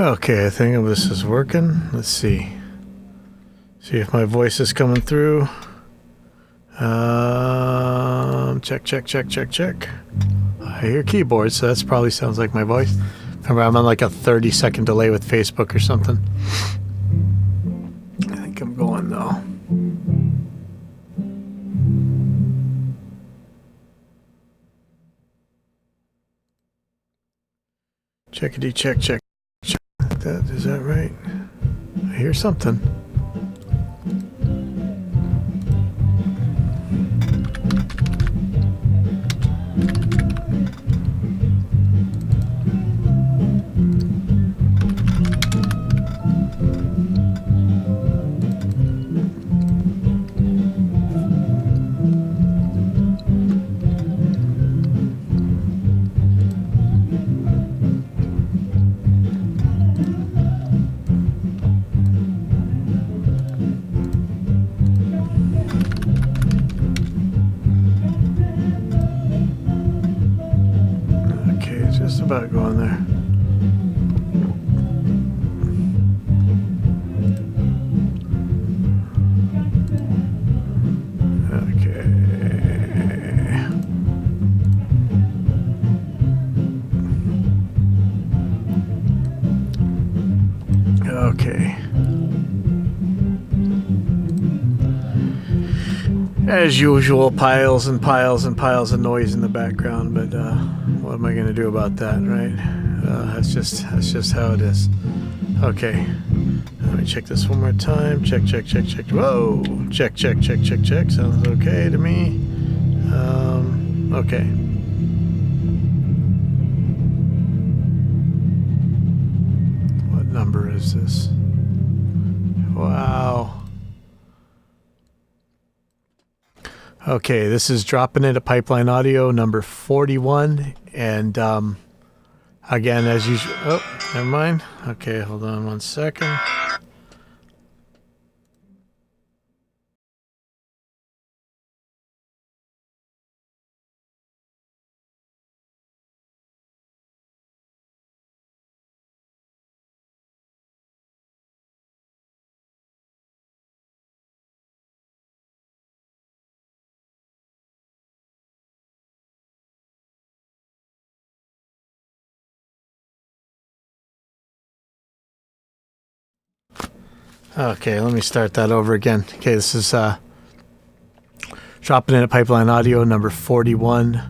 Okay, I think this is working. Let's see. See if my voice is coming through. Check. I hear keyboard, so that probably sounds like my voice. Remember, I'm on like a 30-second delay with Facebook or something. I think I'm going though. Checkity check. Is that right? I hear something. Just about going there. Okay. As usual, piles and piles and piles of noise in the background, but what am I going to do about that, right? That's just how it is. Okay. Let me check this one more time. Check. Whoa! Check. Sounds okay to me. Okay. What number is this? Wow. Okay, this is dropping it at Pipeline Audio number 41, and again, as usual. Oh, never mind. Okay, hold on 1 second. Okay, let me start that over again. Okay, this is dropping in at Pipeline Audio number 41,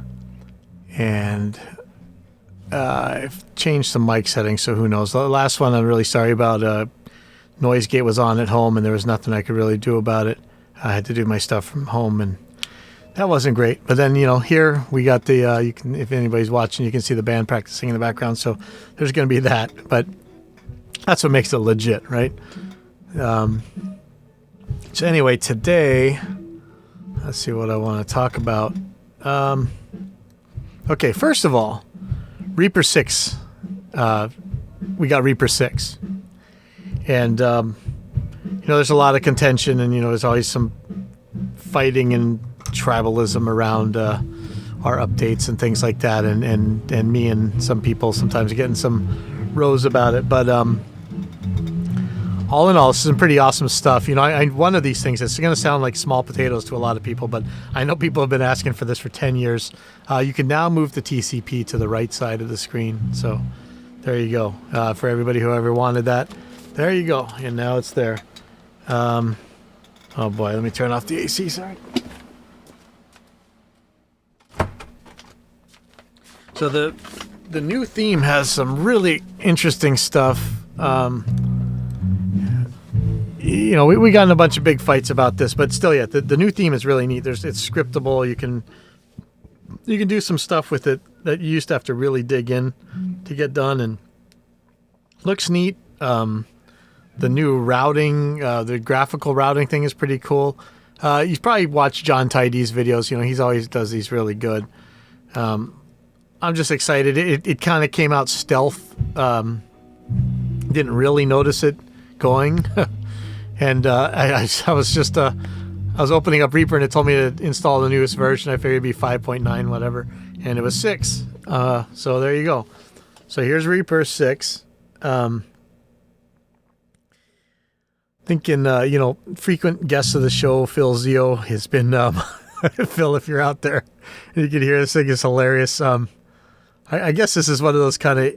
and I've changed some mic settings, so who knows. The last one I'm really sorry about. Noise gate was on at home, and there was nothing I could really do about it. I had to do my stuff from home, and that wasn't great. But then, here we got the, you can, if anybody's watching, you can see the band practicing in the background, so there's going to be that. But that's what makes it legit, right? So anyway, today, let's see what I want to talk about. Okay, first of all, Reaper 6. We got Reaper 6. And, there's a lot of contention, and, there's always some fighting and tribalism around our updates and things like that. And me and some people sometimes getting some rows about it. But all in all, this is some pretty awesome stuff. One of these things, it's going to sound like small potatoes to a lot of people, but I know people have been asking for this for 10 years. You can now move the TCP to the right side of the screen. So there you go. For everybody who ever wanted that, there you go. And now it's there. Oh boy, let me turn off the AC, sorry. So the new theme has some really interesting stuff. We got in a bunch of big fights about this, but still, yeah, the new theme is really neat. It's scriptable. You can do some stuff with it that you used to have to really dig in to get done, and looks neat. The new routing, the graphical routing thing is pretty cool. You've probably watched John Tidy's videos. He's always does these really good. I'm just excited. It kind of came out stealth. Didn't really notice it going. And I was opening up Reaper, and it told me to install the newest version. I figured it'd be 5.9 whatever, and it was 6. So there you go. So here's Reaper 6. thinking, frequent guest of the show, Phil Zio, has been, Phil, if you're out there, you can hear this thing is hilarious. I guess this is one of those kind of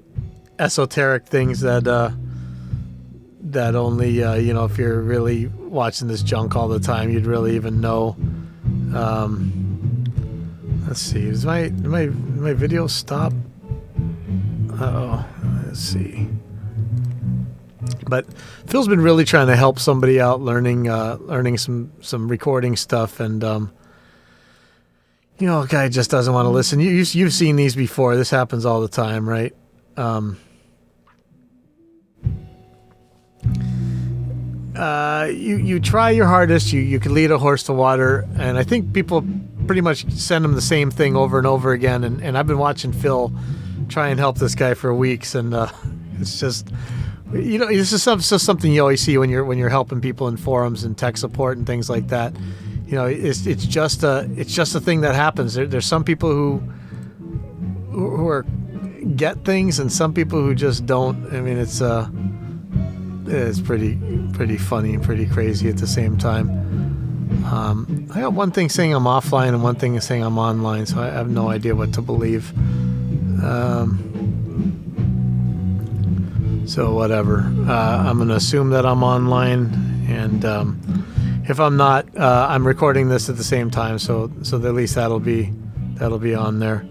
esoteric things that only, if you're really watching this junk all the time, you'd really even know. Let's see, is my video stop? Let's see. But Phil's been really trying to help somebody out learning some recording stuff, and a guy just doesn't want to listen. You've seen these before. This happens all the time, right? You try your hardest. You can lead a horse to water, and I think people pretty much send him the same thing over and over again. And I've been watching Phil try and help this guy for weeks, and it's just, this is something you always see when you're helping people in forums and tech support and things like that. It's just a thing that happens. There's some people who get things, and some people who just don't. I mean, it's pretty funny and pretty crazy at the same time. I got one thing saying I'm offline and one thing saying I'm online, so I have no idea what to believe. So whatever. I'm going to assume that I'm online, and if I'm not, I'm recording this at the same time, so at least that'll be on there.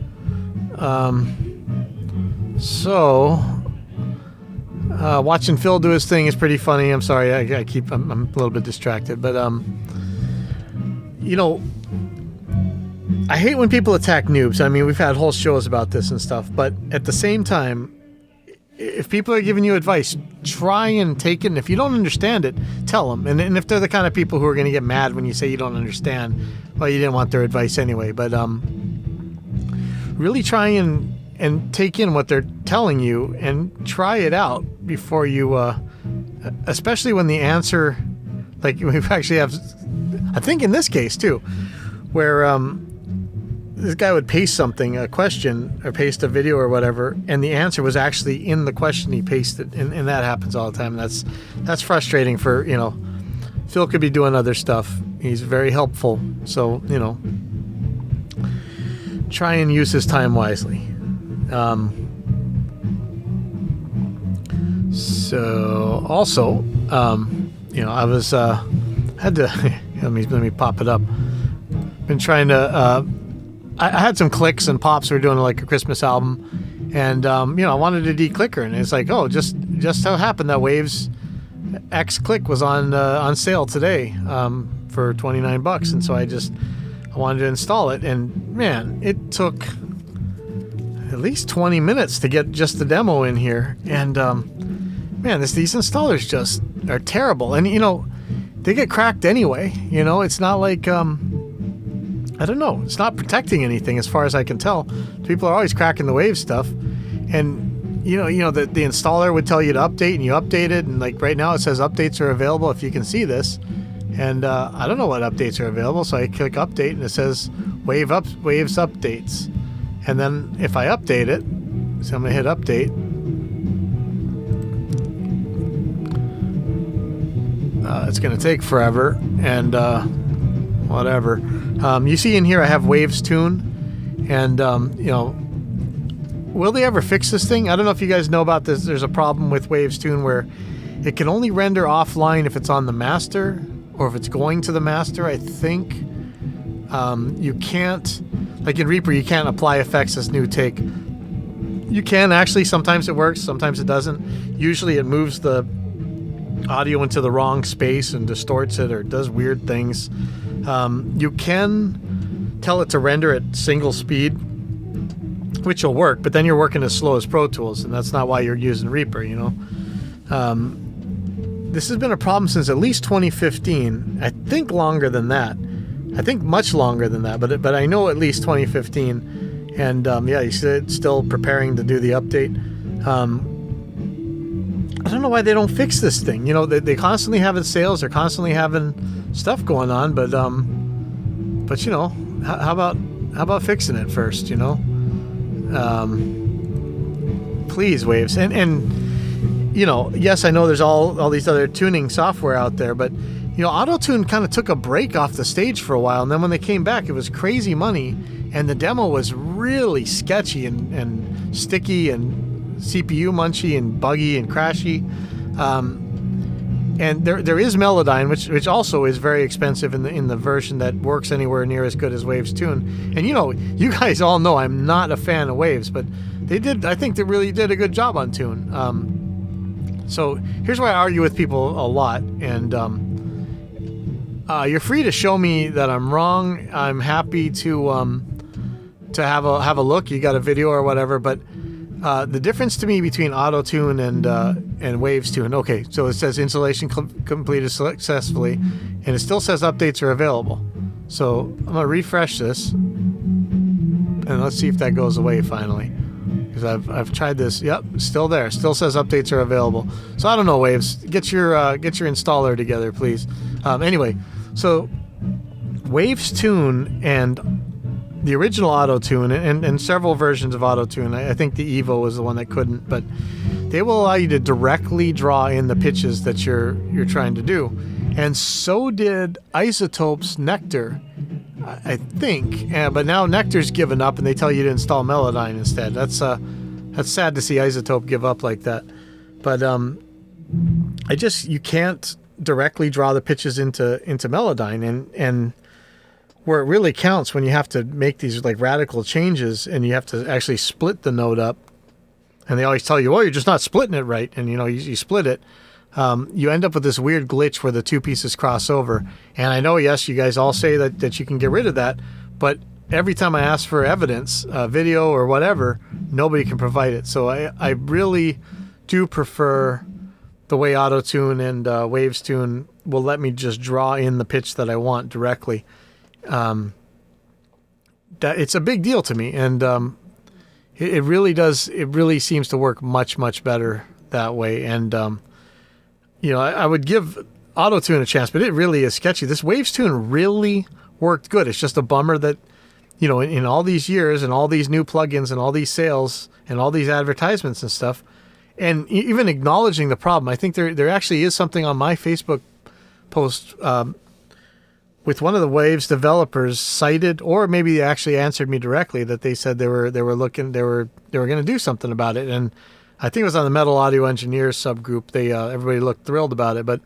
Watching Phil do his thing is pretty funny. I'm sorry, I'm a little bit distracted, but I hate when people attack noobs. I mean, we've had whole shows about this and stuff, but at the same time, if people are giving you advice, try and take it. And if you don't understand it, tell them. And if they're the kind of people who are going to get mad when you say you don't understand, well, you didn't want their advice anyway. But really try and take in what they're telling you and try it out before you, especially when the answer, like we actually have, I think in this case too, where this guy would paste something, a question, or paste a video or whatever, and the answer was actually in the question he pasted, and that happens all the time. That's frustrating for, Phil could be doing other stuff. He's very helpful, so, try and use his time wisely. So also, I was had to let me pop it up. Been trying to. I had some clicks and pops. We were doing like a Christmas album, and I wanted to declicker, and it's like, just how it happened that Waves X click was on sale today for $29, and so I wanted to install it, and man, it took at least 20 minutes to get just the demo in here, and man, these installers just are terrible, and they get cracked anyway. It's not like I don't know. It's not protecting anything as far as I can tell. People are always cracking the Wave stuff. And, the installer would tell you to update, and you update it. And, like, right now it says updates are available if you can see this. And I don't know what updates are available, so I click update, and it says Waves updates. And then if I update it, so I'm going to hit update. It's going to take forever. And whatever. You see in here I have Waves Tune, and will they ever fix this thing? I don't know if you guys know about this. There's a problem with Waves Tune where it can only render offline if it's on the master or if it's going to the master, I think. You can't, like in Reaper, you can't apply effects as new take. You can actually, sometimes it works, sometimes it doesn't. Usually it moves the audio into the wrong space and distorts it or does weird things. You can tell it to render at single speed, which will work, but then you're working as slow as Pro Tools, and that's not why you're using Reaper, This has been a problem since at least 2015. I think longer than that. I think much longer than that, but I know at least 2015. And you see it's still preparing to do the update. I don't know why they don't fix this thing. They constantly having sales, they're constantly having stuff going on, but how about fixing it first? Please, Waves, and yes, I know there's all these other tuning software out there, but Auto-Tune kind of took a break off the stage for a while, and then when they came back, it was crazy money, and the demo was really sketchy and sticky and CPU munchy and buggy and crashy. And there is Melodyne, which also is very expensive in the version that works anywhere near as good as Waves Tune. And you guys all know I'm not a fan of Waves, but I think they really did a good job on Tune. So here's why I argue with people a lot, and you're free to show me that I'm wrong. I'm happy to have a look. You got a video or whatever, but the difference to me between Auto-Tune and Waves Tune. Okay, so it says installation completed successfully, and it still says updates are available. So I'm gonna refresh this, and let's see if that goes away finally. Because I've tried this. Yep, still there. Still says updates are available. So I don't know, Waves. Get your installer together, please. Anyway, so Waves Tune and the original Auto-Tune and several versions of Auto-Tune. I think the Evo was the one that couldn't, but they will allow you to directly draw in the pitches that you're trying to do. And so did Isotope's Nectar, I think. But now Nectar's given up, and they tell you to install Melodyne instead. That's sad to see Isotope give up like that. But you can't directly draw the pitches into Melodyne, and where it really counts when you have to make these like radical changes and you have to actually split the note up, and they always tell you, oh, you're just not splitting it right, and you split it, you end up with this weird glitch where the two pieces cross over. And I know, yes, you guys all say that you can get rid of that, but every time I ask for evidence, video or whatever, nobody can provide it. So I really do prefer the way Auto-Tune and Waves Tune will let me just draw in the pitch that I want directly. That it's a big deal to me, and it really does. It really seems to work much better that way. And I would give Auto-Tune a chance, but it really is sketchy. This Waves Tune really worked good. It's just a bummer that in all these years and all these new plugins and all these sales and all these advertisements and stuff, and even acknowledging the problem, I think there actually is something on my Facebook post. With one of the Waves developers cited, or maybe they actually answered me directly, that they said they were going to do something about it. And I think it was on the Metal Audio Engineers subgroup. Everybody looked thrilled about it, but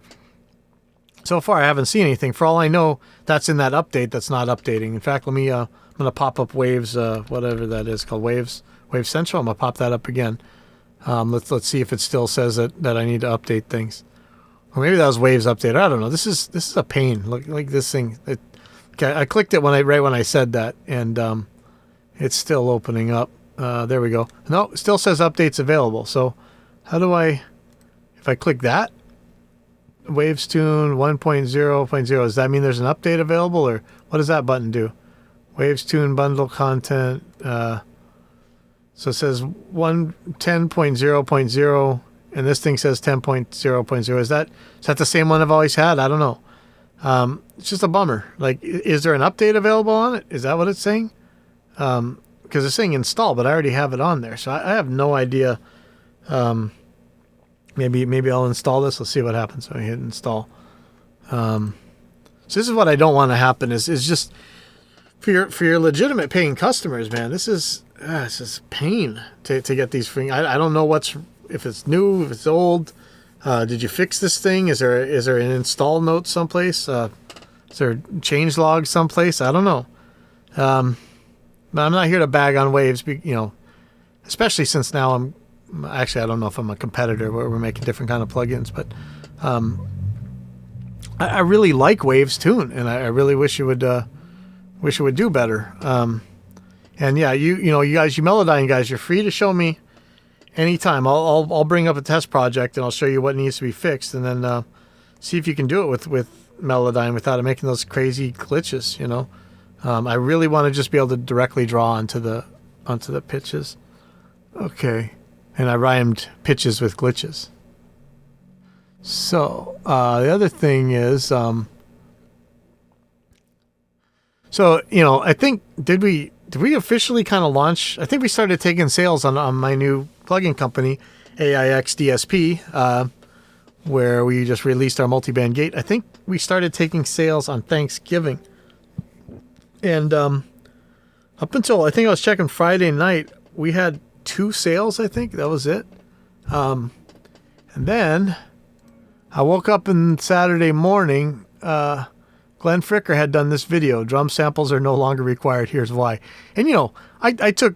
so far I haven't seen anything. For all I know, that's in that update that's not updating. In fact, I'm going to pop up Waves, whatever that is called, Wave Central. I'm going to pop that up again. Let's see if it still says that I need to update things. Or maybe that was Waves update. I don't know. This is a pain. Look, like this thing. I clicked it right when I said that, and it's still opening up. There we go. No, it still says updates available. So how do if I click that, Waves Tune 1.0.0, does that mean there's an update available, or what does that button do? Waves Tune bundle content. So it says 10.0.0. And this thing says 10.0.0. Is that the same one I've always had? I don't know. It's just a bummer. Like, is there an update available on it? Is that what it's saying? Because it's saying install, but I already have it on there. So I have no idea. Maybe I'll install this. Let's see what happens when I hit install. So this is what I don't want to happen is just for your legitimate paying customers, man. This is pain to get these free. I don't know if it's new, if it's old. Did you fix this thing? Is there an install note someplace? Is there change log someplace? I don't know. But I'm not here to bag on Waves, especially since now I don't know if I'm a competitor where we're making different kind of plugins, but I really like Waves Tune, and I really wish it would do better. And yeah, you guys, you Melodyne guys, you're free to show me anytime. I'll bring up a test project and I'll show you what needs to be fixed, and then see if you can do it with Melodyne without it making those crazy glitches. I really want to just be able to directly draw onto the pitches. Okay, and I rhymed pitches with glitches. So the other thing is, I think did we officially kind of launch? I think we started taking sales on my new plugin company, AIX DSP, where we just released our multi-band gate. I think we started taking sales on Thanksgiving. And up until, I think I was checking Friday night, we had 2 sales, I think. That was it. And then I woke up on Saturday morning. Glenn Fricker had done this video. Drum samples are no longer required. Here's why. And, you know, I took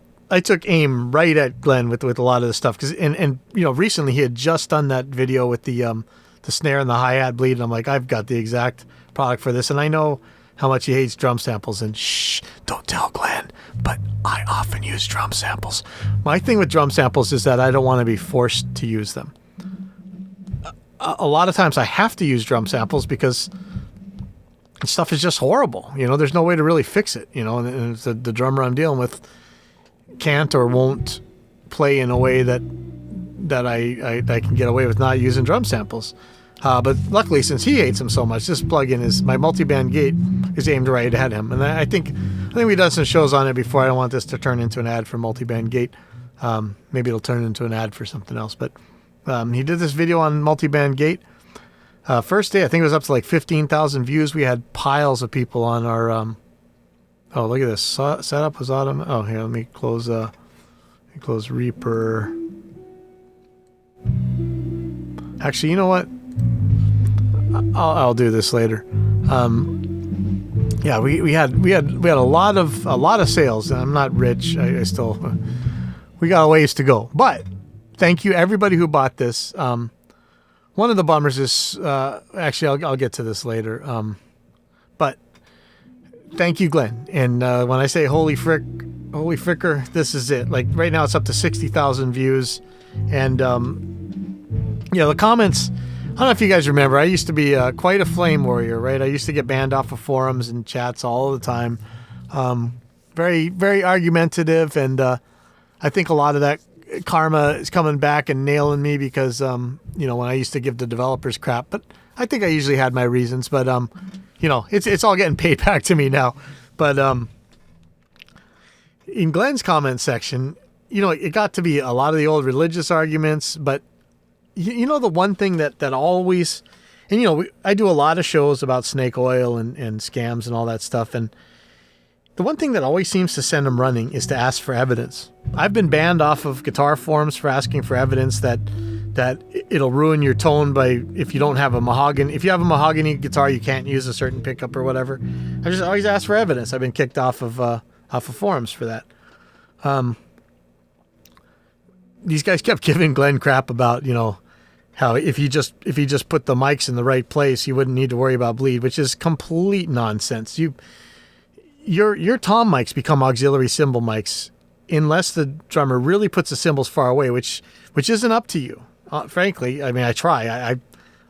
aim right at Glenn with a lot of this stuff. And you know, recently he had just done that video with the snare and the hi-hat bleed. And I'm like, I've got the exact product for this. And I know how much he hates drum samples. And shh, don't tell Glenn, but I often use drum samples. My thing with drum samples is that I don't want to be forced to use them. A lot of times I have to use drum samples because stuff is just horrible. You know, there's no way to really fix it, you know, and the drummer I'm dealing with can't or won't play in a way that I can get away with not using drum samples. But luckily, since he hates them so much, this plugin my multi-band gate is aimed right at him. And I think we've done some shows on it before. I don't want this to turn into an ad for multi-band gate. Maybe it'll turn into an ad for something else. But he did this video on multi-band gate. First day, I think it was up to like 15,000 views. We had piles of people on our... oh, look at this. Setup was autumn. Oh, here, let me close Reaper. Actually, you know what? I'll do this later. Yeah, we had a lot of sales. I'm not rich. I still we got a ways to go. But thank you everybody who bought this. One of the bummers is actually I'll get to this later. But thank you, Glenn. And when I say holy fricker, this is it. Like right now, it's up to 60,000 views, and you know, the comments. I don't know if you guys remember. I used to be quite a flame warrior, right? I used to get banned off of forums and chats all the time. Very, very argumentative, and I think a lot of that karma is coming back and nailing me because you know, when I used to give the developers crap, but I think I usually had my reasons. But you know, it's all getting paid back to me now. But in Glenn's comment section, you know, it got to be a lot of the old religious arguments, but you know, the one thing that always, and you know, I do a lot of shows about snake oil and scams and all that stuff, and the one thing that always seems to send them running is to ask for evidence. I've been banned off of guitar forums for asking for evidence that it'll ruin your tone by if you don't have a mahogany. If you have a mahogany guitar, you can't use a certain pickup or whatever. I just always ask for evidence. I've been kicked off of forums for that. These guys kept giving Glenn crap about, you know, how if he just put the mics in the right place, you wouldn't need to worry about bleed, which is complete nonsense. Your tom mics become auxiliary cymbal mics unless the drummer really puts the cymbals far away, which isn't up to you. Frankly, I mean, I try.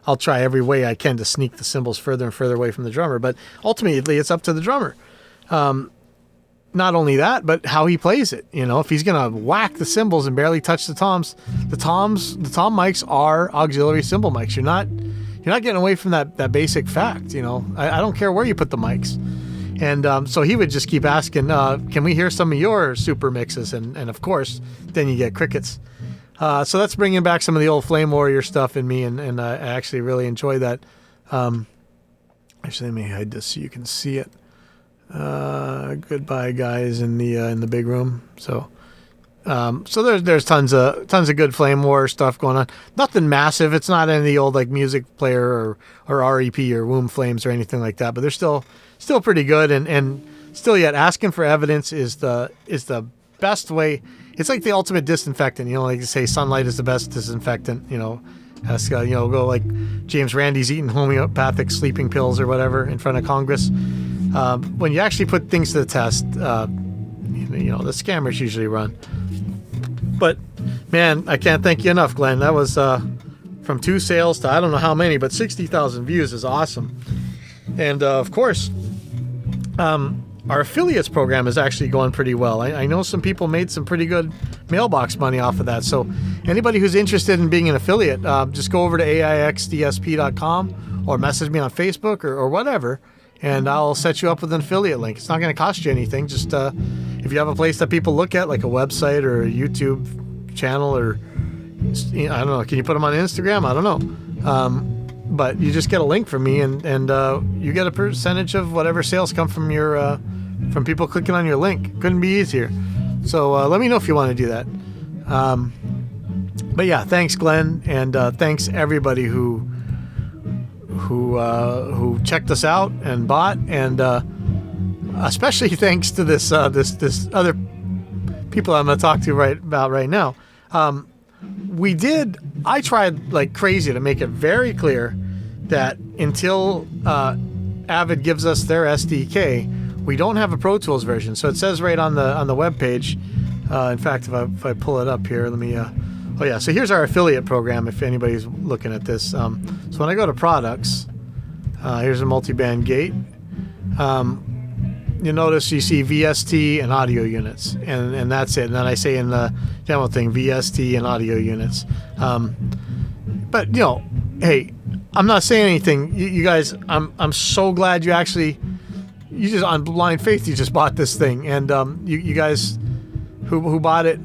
I'll try every way I can to sneak the cymbals further and further away from the drummer, but ultimately it's up to the drummer. Not only that, but how he plays it. You know, if he's gonna whack the cymbals and barely touch the tom mics are auxiliary cymbal mics. You're not getting away from that basic fact. You know, I don't care where you put the mics. And so he would just keep asking, can we hear some of your super mixes? And of course, then you get crickets. So that's bringing back some of the old Flame Warrior stuff in me, and I actually really enjoy that. Actually, let me hide this so you can see it. Goodbye, guys, in the big room. So there's tons of good Flame War stuff going on. Nothing massive. It's not any of the old like Music Player or REP or Womb Flames or anything like that. But they're still pretty good, and still yet asking for evidence is the best way. It's like the ultimate disinfectant. You know, like to say sunlight is the best disinfectant. You know, ask go like James Randi's eating homeopathic sleeping pills or whatever in front of Congress. When you actually put things to the test, you know, the scammers usually run. But man, I can't thank you enough, Glenn. That was from 2 sales to I don't know how many, but 60,000 views is awesome. And of course, our affiliates program is actually going pretty well. I know some people made some pretty good mailbox money off of that. So anybody who's interested in being an affiliate, just go over to AIXDSP.com or message me on Facebook or whatever, and I'll set you up with an affiliate link. It's not going to cost you anything. Just if you have a place that people look at, like a website or a YouTube channel or I don't know. Can you put them on Instagram? I don't know. But you just get a link from me, and you get a percentage of whatever sales come from your from people clicking on your link. Couldn't be easier. So let me know if you want to do that. But yeah, thanks, Glenn, and thanks everybody who checked us out and bought, and especially thanks to this other people I'm going to talk to right now. I tried like crazy to make it very clear that until Avid gives us their SDK, we don't have a Pro Tools version. So it says right on the web page. In fact, if I pull it up here, let me. Oh yeah, so here's our affiliate program. If anybody's looking at this, so when I go to products, here's a multi-band gate. You notice you see VST and audio units, and that's it. And then I say in the demo thing, VST and audio units. But hey, I'm not saying anything. You guys, I'm so glad you just on blind faith you just bought this thing, and you guys who bought it,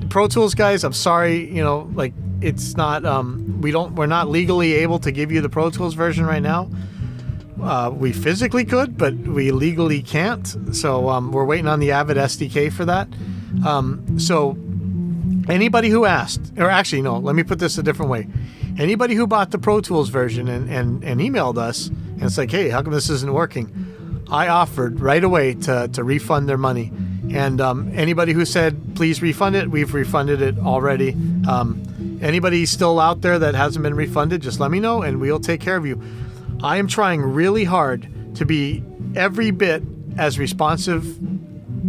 Pro Tools guys, I'm sorry. Like it's not. We're not legally able to give you the Pro Tools version right now. We physically could, but we legally can't. So we're waiting on the Avid SDK for that. So anybody who asked, or actually, no, let me put this a different way. Anybody who bought the Pro Tools version and emailed us and it's like, hey, how come this isn't working? I offered right away to refund their money. And anybody who said, please refund it, we've refunded it already. Anybody still out there that hasn't been refunded, just let me know and we'll take care of you. I am trying really hard to be every bit as responsive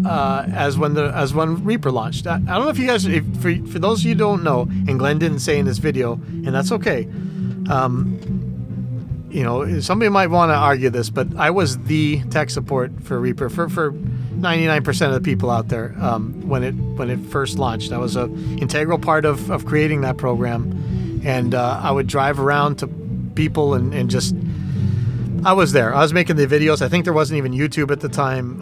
as when Reaper launched. I don't know if you guys, for those of you who don't know, and Glenn didn't say in this video, and that's okay. Somebody might want to argue this, but I was the tech support for Reaper for 99% of the people out there when it first launched. I was an integral part of creating that program, and I would drive around to people and just. I was there. I was making the videos. I think there wasn't even YouTube at the time.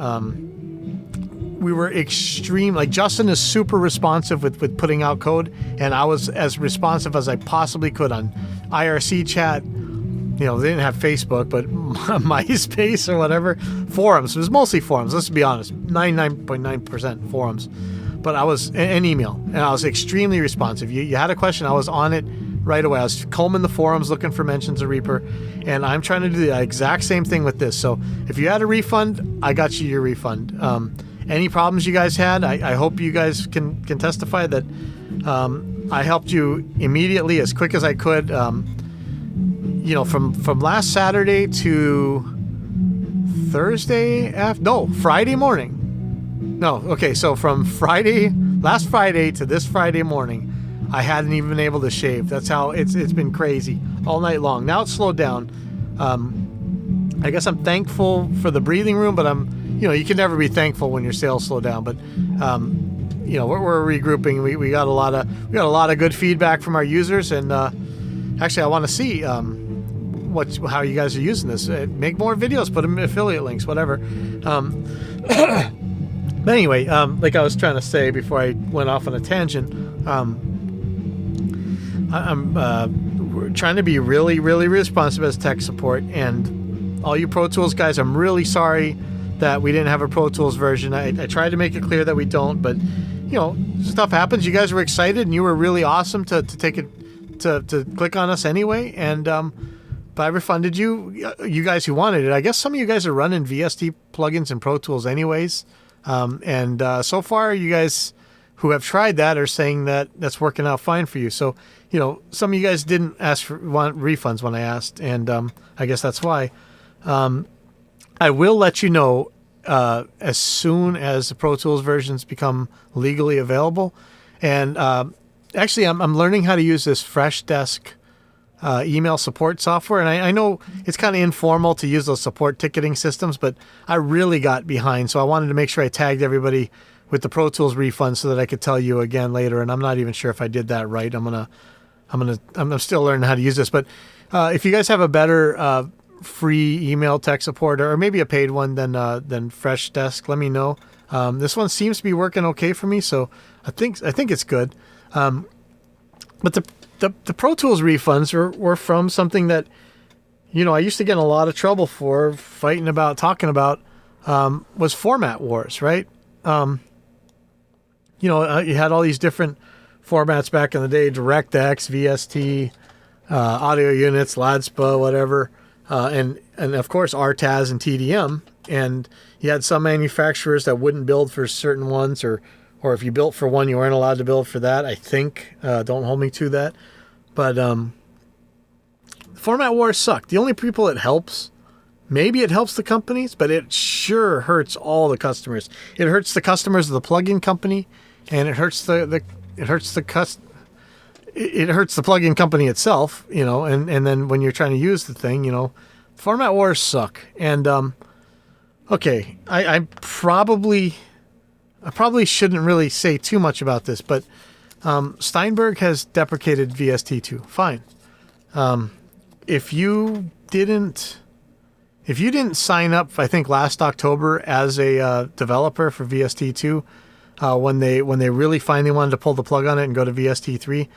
We were extreme. Like Justin is super responsive with putting out code, and I was as responsive as I possibly could on IRC chat. They didn't have Facebook, but MySpace or whatever. Forums. It was mostly forums. Let's be honest. 99.9% forums. But I was an email, and I was extremely responsive. You had a question, I was on it right away. I was combing the forums looking for mentions of Reaper, and I'm trying to do the exact same thing with this. So if you had a refund, I got you your refund. Any problems you guys had, I hope you guys can testify that I helped you immediately as quick as I could. From last Saturday to Friday morning. So from last Friday to this Friday morning, I hadn't even been able to shave. That's how it's been crazy all night long. Now it's slowed down. I guess I'm thankful for the breathing room, but you can never be thankful when your sales slow down. But we're regrouping. We got a lot of good feedback from our users, and actually I want to see how you guys are using this. Make more videos, put them in affiliate links, whatever. But anyway, like I was trying to say before I went off on a tangent, we're trying to be really, really responsive as tech support. And all you Pro Tools guys, I'm really sorry that we didn't have a Pro Tools version. I tried to make it clear that we don't, but stuff happens. You guys were excited, and you were really awesome to take it to click on us anyway. And but I refunded you guys who wanted it. I guess some of you guys are running VST plugins in Pro Tools anyways. And so far, you guys who have tried that are saying that that's working out fine for you. So, some of you guys didn't want refunds when I asked, and I guess that's why. I will let you know as soon as the Pro Tools versions become legally available. And actually, I'm learning how to use this Freshdesk email support software, and I know it's kind of informal to use those support ticketing systems, but I really got behind, so I wanted to make sure I tagged everybody with the Pro Tools refund so that I could tell you again later. And I'm not even sure if I did that right. I'm still learning how to use this, but if you guys have a better free email tech support, or maybe a paid one than Freshdesk, let me know. This one seems to be working okay for me, so I think it's good. But the Pro Tools refunds were from something that, I used to get in a lot of trouble for talking about, was format wars, right? You had all these different formats back in the day: DirectX, VST, audio units, LADSPA, whatever, and of course RTAS and TDM. And you had some manufacturers that wouldn't build for certain ones, or if you built for one, you weren't allowed to build for that. I think. Don't hold me to that, but format wars suck. The only people it helps. Maybe it helps the companies, but it sure hurts all the customers. It hurts the customers of the plugin company, and it hurts the plugin company itself. And then when you're trying to use the thing, format wars suck. And okay, I probably shouldn't really say too much about this, but Steinberg has deprecated VST2. Fine. If you didn't sign up, I think last October as a developer for VST2, when they really finally wanted to pull the plug on it and go to VST3,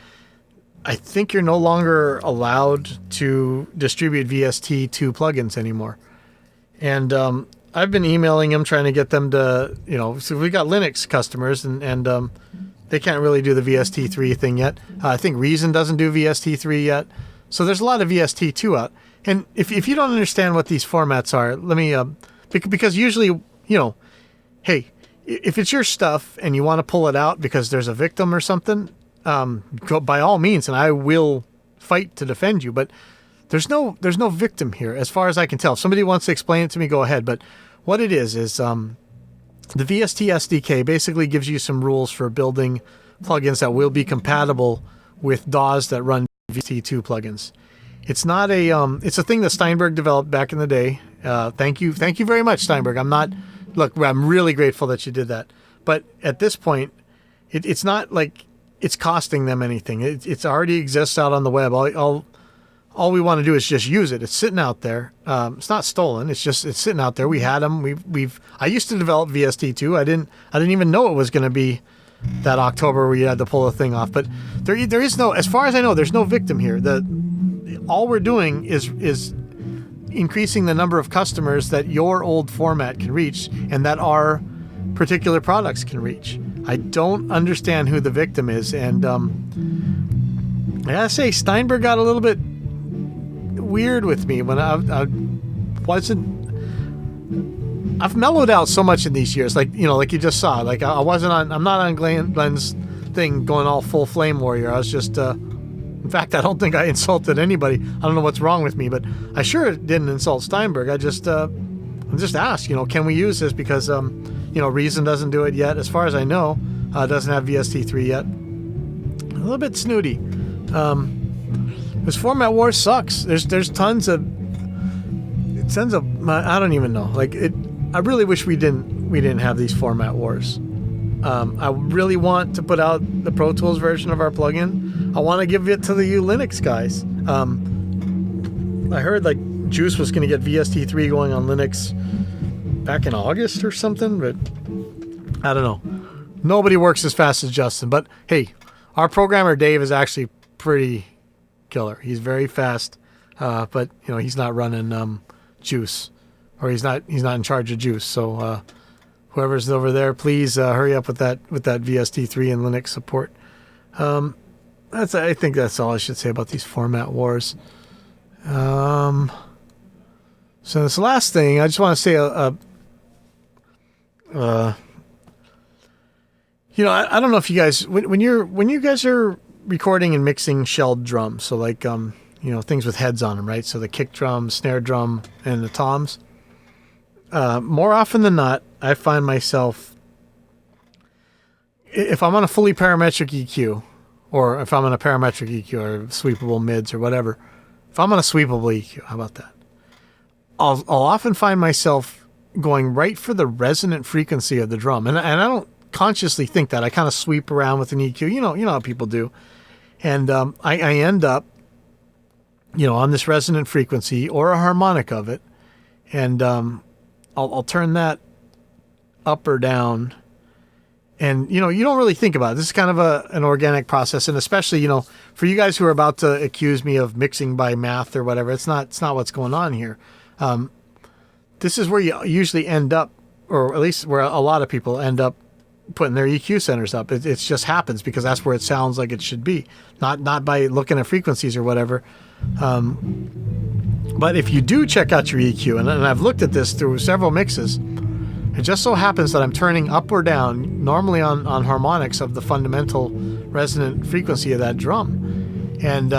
I think you're no longer allowed to distribute VST2 plugins anymore. And I've been emailing them, trying to get them to, so we got Linux customers, and they can't really do the VST3 thing yet. I think Reason doesn't do VST3 yet. So there's a lot of VST2 out. And if you don't understand what these formats are, let me, because usually, hey, if it's your stuff and you want to pull it out because there's a victim or something, go by all means, and I will fight to defend you. But there's no victim here, as far as I can tell. If somebody wants to explain it to me, go ahead. But what it is the VST SDK basically gives you some rules for building plugins that will be compatible with DAWs that run VST2 plugins. It's not it's a thing that Steinberg developed back in the day. Thank you very much, Steinberg. I'm really grateful that you did that. But at this point, it's not like it's costing them anything. It's already exists out on the web. All we want to do is just use it. It's sitting out there. It's not stolen. It's sitting out there. We had them. I used to develop VST2. I didn't even know it was going to be that October where you had to pull the thing off. But there is no, as far as I know, there's no victim here. All we're doing is increasing the number of customers that your old format can reach and that our particular products can reach. I don't understand who the victim is, and I gotta say, Steinberg got a little bit weird with me when I wasn't. I've mellowed out so much in these years, like you just saw. Like I'm not on Glenn's thing going all full flame warrior. I was just. In fact, I don't think I insulted anybody. I don't know what's wrong with me, but I sure didn't insult Steinberg. I just asked, can we use this? Because, Reason doesn't do it yet. As far as I know, doesn't have VST3 yet. A little bit snooty. This format war sucks. There's tons of, I don't even know. I really wish we didn't have these format wars. I really want to put out the Pro Tools version of our plugin. I want to give it to the Linux guys. I heard Juice was going to get VST3 going on Linux back in August or something, but I don't know. Nobody works as fast as Justin, but hey, our programmer Dave is actually pretty killer. He's very fast, but he's not running Juice, or he's not in charge of Juice. So whoever's over there, please hurry up with that VST3 and Linux support. I think that's all I should say about these format wars. So this last thing, I just want to say I don't know if you guys when you guys are recording and mixing shelled drums, so things with heads on them, right? So the kick drum, snare drum, and the toms. More often than not, I find myself, if I'm on a fully parametric EQ, or if I'm on a parametric EQ or sweepable mids or whatever, if I'm on a sweepable EQ, how about that? I'll often find myself going right for the resonant frequency of the drum, and I don't consciously think that. I kind of sweep around with an EQ, you know how people do, and I end up, on this resonant frequency or a harmonic of it, and I'll turn that up or down. And, you don't really think about it. This is kind of an organic process. And especially, for you guys who are about to accuse me of mixing by math or whatever, it's not what's going on here. This is where you usually end up, or at least where a lot of people end up putting their EQ centers up. It just happens because that's where it sounds like it should be, not by looking at frequencies or whatever. But if you do check out your EQ, and I've looked at this through several mixes, it just so happens that I'm turning up or down, normally on harmonics of the fundamental resonant frequency of that drum. And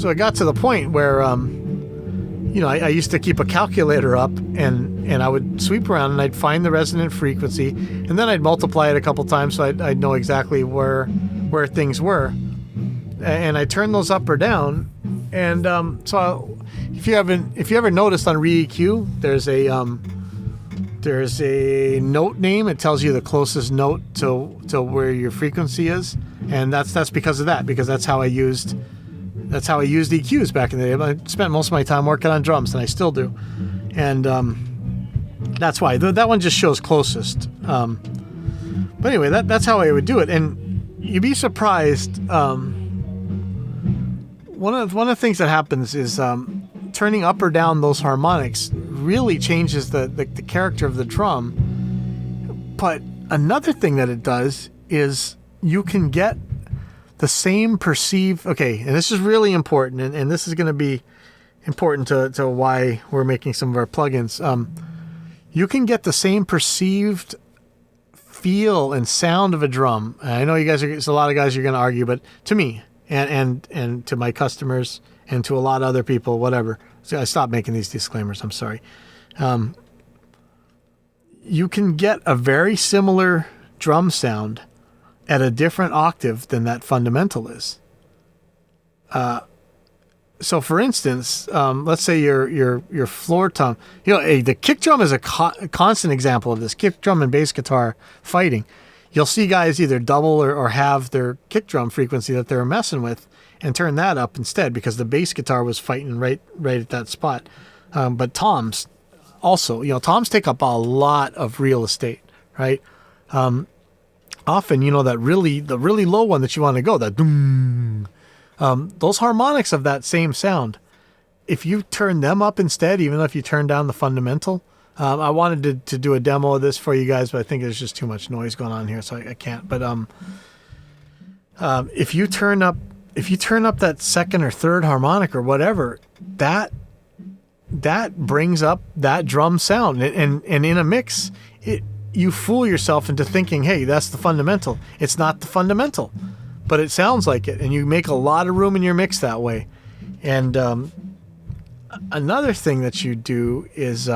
so it got to the point where, I used to keep a calculator up, and I would sweep around and I'd find the resonant frequency, and then I'd multiply it a couple times so I'd know exactly where things were. And I turn those up or down. And so if you ever noticed on Re-EQ, there's a note name. It tells you the closest note to where your frequency is, and that's because of that. Because that's how I used EQs back in the day. I spent most of my time working on drums, and I still do. And that's why that one just shows closest. But anyway, that's how I would do it. And you'd be surprised. One of the things that happens is turning up or down those harmonics really changes the character of the drum. But another thing that it does is you can get the same perceived... Okay, and this is really important, and this is going to be important to why we're making some of our plugins. You can get the same perceived feel and sound of a drum. I know there's a lot of guys you're going to argue, but to me, and to my customers, and to a lot of other people, whatever. So I stopped making these disclaimers. I'm sorry. You can get a very similar drum sound at a different octave than that fundamental is. So for instance, let's say your floor tom, the kick drum is a constant example of this. Kick drum and bass guitar fighting. You'll see guys either double or have their kick drum frequency that they're messing with and turn that up instead because the bass guitar was fighting right at that spot. But toms also, toms take up a lot of real estate, right? Often, the really low one that you want to go, that doom, those harmonics of that same sound, if you turn them up instead, even if you turn down the fundamental, I wanted to do a demo of this for you guys, but I think there's just too much noise going on here, so I can't. But if you turn up that second or third harmonic or whatever, that brings up that drum sound, and in a mix, you fool yourself into thinking, hey, that's the fundamental. It's not the fundamental, but it sounds like it, and you make a lot of room in your mix that way. And another thing that you do is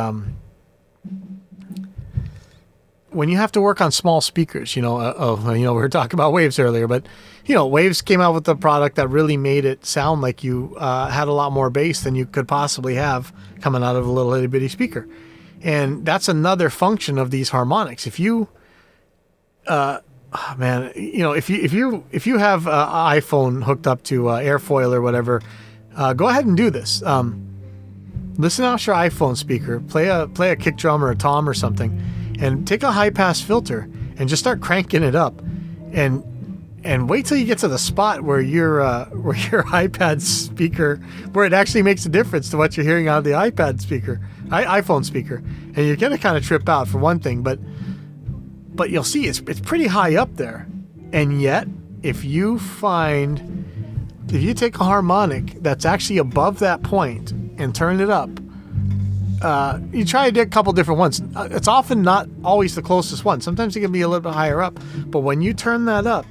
when you have to work on small speakers, we were talking about Waves earlier, but Waves came out with a product that really made it sound like you had a lot more bass than you could possibly have coming out of a little itty bitty speaker. And that's another function of these harmonics. If you, if you have an iPhone hooked up to Airfoil or whatever, go ahead and do this. Listen out your iPhone speaker, play a kick drum or a tom or something, and take a high pass filter and just start cranking it up, and wait till you get to the spot where your iPad speaker, where it actually makes a difference to what you're hearing out of the iPad speaker, iPhone speaker, and you're gonna kind of trip out for one thing, but you'll see it's pretty high up there, and yet if you take a harmonic that's actually above that point and turn it up. You try to do a couple different ones. It's often not always the closest one. Sometimes it can be a little bit higher up. But when you turn that up,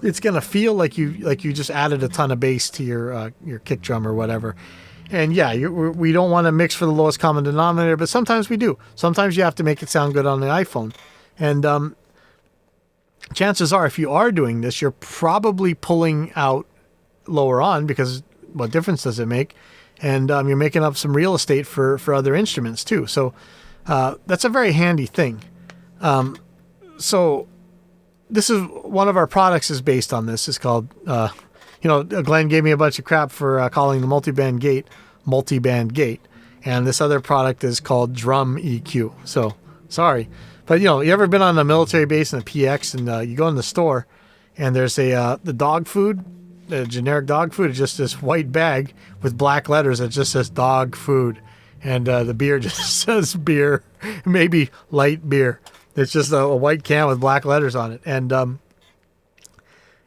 it's gonna feel like you just added a ton of bass to your kick drum or whatever. And yeah, we don't want to mix for the lowest common denominator, but sometimes we do. Sometimes you have to make it sound good on the iPhone. And chances are, if you are doing this, you're probably pulling out lower on, because what difference does it make? And you're making up some real estate for other instruments too. So that's a very handy thing. So this is one of our products is based on this. It's called, Glenn gave me a bunch of crap for calling the multiband gate. And this other product is called Drum EQ. So sorry. But you ever been on a military base in a PX and you go in the store and there's the dog food, the generic dog food, is just this white bag with black letters that just says dog food, and the beer just says beer, maybe light beer. It's just a white can with black letters on it. And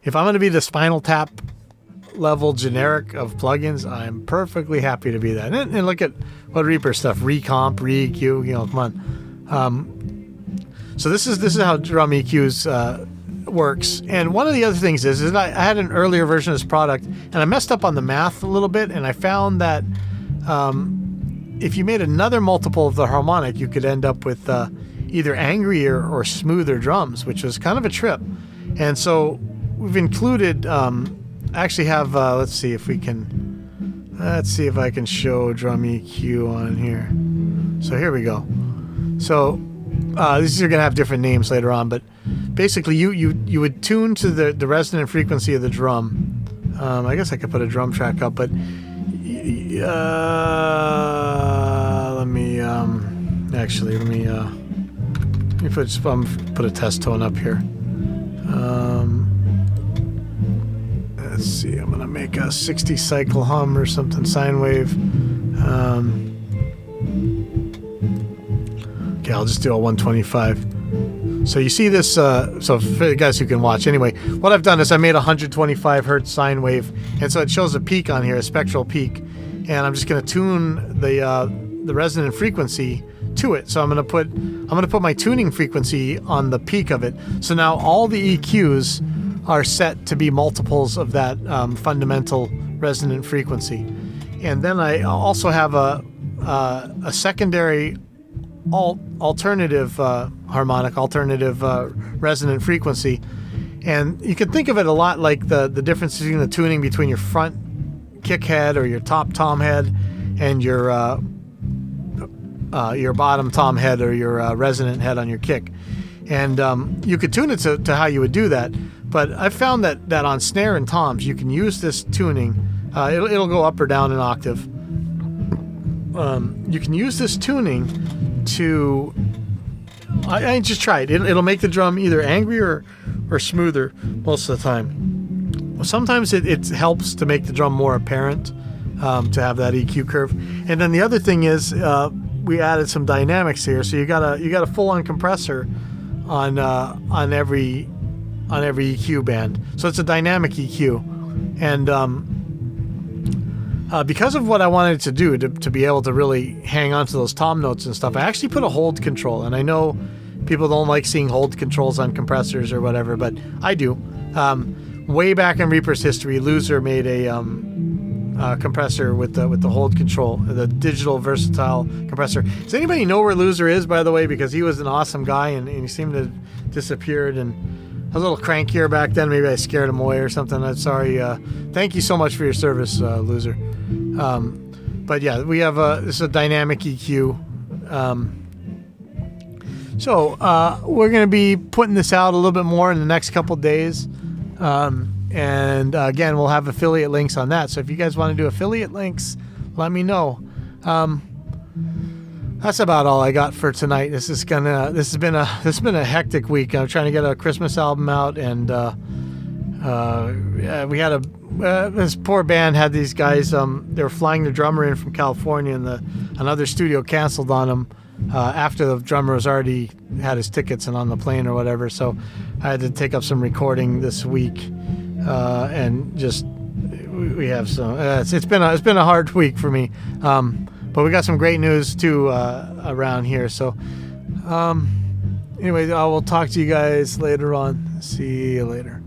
if I'm going to be the Spinal Tap level generic of plugins, I'm perfectly happy to be that. And look at what Reaper stuff, Recomp, Re-EQ, come on. So this is how drum EQs works. And one of the other things is I had an earlier version of this product, and I messed up on the math a little bit, and I found that if you made another multiple of the harmonic, you could end up with either angrier or smoother drums, which was kind of a trip. And so we've included, actually have, let's see if I can show drum EQ on here. So here we go. So these are going to have different names later on, but basically you would tune to the resonant frequency of the drum. I guess I could put a drum track up, but let me put a test tone up here. Let's see, I'm gonna make a 60 cycle hum or something, sine wave. Okay, I'll just do a 125. So you see this, so for the guys who can watch, anyway, what I've done is I made a 125 hertz sine wave, and so it shows a peak on here, a spectral peak, and I'm just gonna tune the resonant frequency to it. So I'm gonna put my tuning frequency on the peak of it. So now all the EQs are set to be multiples of that fundamental resonant frequency. And then I also have a secondary alternative harmonic, alternative resonant frequency. And you can think of it a lot like the difference between the tuning between your front kick head or your top tom head and your bottom tom head or your resonant head on your kick. And you could tune it to how you would do that. But I've found that on snare and toms, you can use this tuning. It'll go up or down an octave. You can use this tuning to... I just tried. It'll make the drum either angrier or smoother most of the time. Sometimes it helps to make the drum more apparent, to have that EQ curve. And then the other thing is we added some dynamics here. So you got a full-on compressor on every EQ band. So it's a dynamic EQ. And because of what I wanted to do to be able to really hang on to those tom notes and stuff, I actually put a hold control. And I know people don't like seeing hold controls on compressors or whatever, but I do. Way back in Reaper's history, Loser made a compressor with the hold control, the digital versatile compressor. Does anybody know where Loser is, by the way? Because he was an awesome guy, and he seemed to have disappeared, and I was a little crankier back then. Maybe I scared him away or something. I'm sorry. Thank you so much for your service, Loser. But yeah, we have this is a dynamic EQ. So we're going to be putting this out a little bit more in the next couple days. And again, we'll have affiliate links on that. So if you guys want to do affiliate links, let me know. That's about all I got for tonight. This has been a hectic week. I'm trying to get a Christmas album out, and we had this poor band had these guys. They were flying the drummer in from California, and another studio canceled on them after the drummer was already had his tickets and on the plane or whatever. So I had to take up some recording this week, and just we have some. It's been a hard week for me. But we got some great news too around here. So anyway, I will talk to you guys later on. See you later.